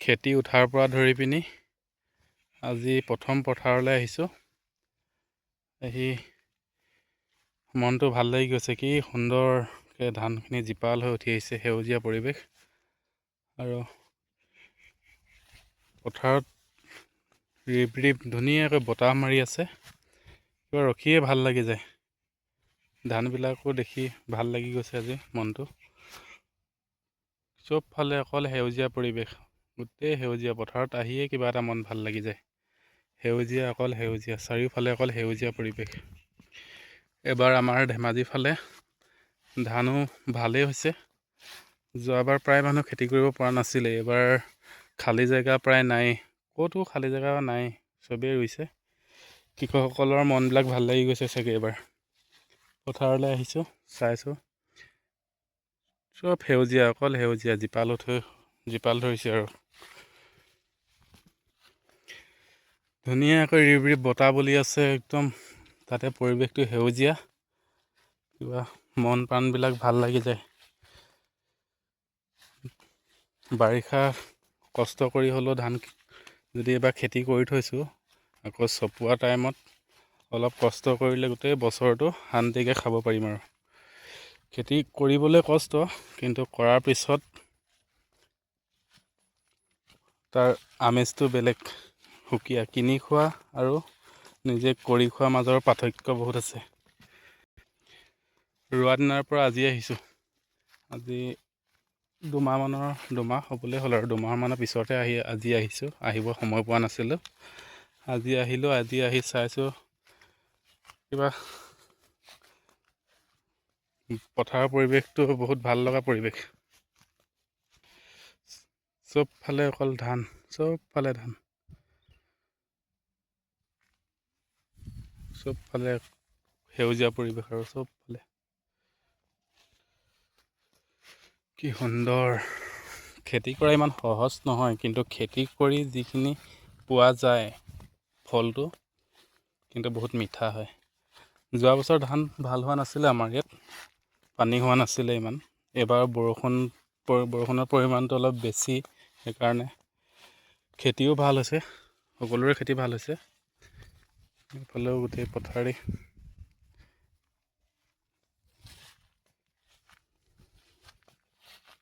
খেতি উঠাৰ পৰা ধৰি পিনি আজি প্ৰথম পথাৰলৈ আহিছোঁ। আহি মনটো ভাল লাগি গৈছে। কি সুন্দৰকৈ ধানখিনি জীপাল হৈ উঠি আহিছে, সেউজীয়া পৰিৱেশ। আৰু পথাৰত ৰিব ৰিব ধুনীয়াকৈ বতাহ মাৰি আছে। কিবা ৰখিয়ে ভাল লাগি যায়। ধানবিলাকো দেখি ভাল লাগি গৈছে আজি মনটো। চবফালে অকল সেউজীয়া পৰিৱেশ, গোটেই সেউজীয়া। পথাৰত আহিয়ে কিবা এটা মন ভাল লাগি যায়। সেউজীয়া, অকল সেউজীয়া, চাৰিওফালে অকল সেউজীয়া পৰিৱেশ। এবাৰ আমাৰ ধেমাজি ফালে ধানো ভালেই হৈছে। যোৱাবাৰ প্ৰায় মানুহ খেতি কৰিব পৰা নাছিলে। এইবাৰ খালী জেগা প্ৰায় নাই, ক'তো খালী জেগা নাই, চবেই ৰুইছে। কৃষকসকলৰ মনবিলাক ভাল লাগি গৈছে চাগে। এইবাৰ পথাৰলৈ আহিছোঁ, চাইছোঁ, চব সেউজীয়া, অকল সেউজীয়া। জীপাল ধৰিছে আৰু ধুনীয়াকৈ ৰিব ৰিব বতাহ বলি আছে একদম। তাতে পৰিৱেশটো সেউজীয়া, কিবা মন প্ৰাণবিলাক ভাল লাগি যায়। বাৰিষা কষ্ট কৰি হ'লেও ধান যদি এবাৰ খেতি কৰি থৈছোঁ, আকৌ চপোৱা টাইমত অলপ কষ্ট কৰিলে গোটেই বছৰটো শান্তিকৈ খাব পাৰিম আৰু। খেতি কৰিবলৈ কষ্ট, কিন্তু কৰাৰ পিছত তাৰ আমেজটো বেলেগ, সুকীয়া। কিনি খোৱা আৰু নিজে কৰি খোৱাৰ মাজৰ পাৰ্থক্য বহুত আছে। ৰোৱা দিনাৰ পৰা আজি আহিছোঁ। আজি দুমাহ হ'বলৈ হ'ল আৰু। দুমাহমানৰ পিছতে আজি আহিছোঁ। আহিব সময় পোৱা নাছিলোঁ, আজি আহিলোঁ। আজি আহি চাইছোঁ, কিবা পথাৰৰ পৰিৱেশটো বহুত ভাল লগা পৰিৱেশ। চবফালে অকল ধান, চবফালে ধান, চবফালে সেউজীয়া পৰিৱেশ আৰু চবফালে। কি সুন্দৰ! খেতি কৰা ইমান সহজ নহয়, কিন্তু খেতি কৰি যিখিনি পোৱা যায় ফলটো, কিন্তু বহুত মিঠা হয়। যোৱা বছৰ ধান ভাল হোৱা নাছিলে আমাৰ ইয়াত, পানী হোৱা নাছিলে ইমান। এইবাৰ বৰষুণৰ পৰিমাণটো অলপ বেছি, সেইকাৰণে খেতিও ভাল হৈছে। সকলোৰে খেতি ভাল হৈছে। এইফালেও গোটেই পথাৰেই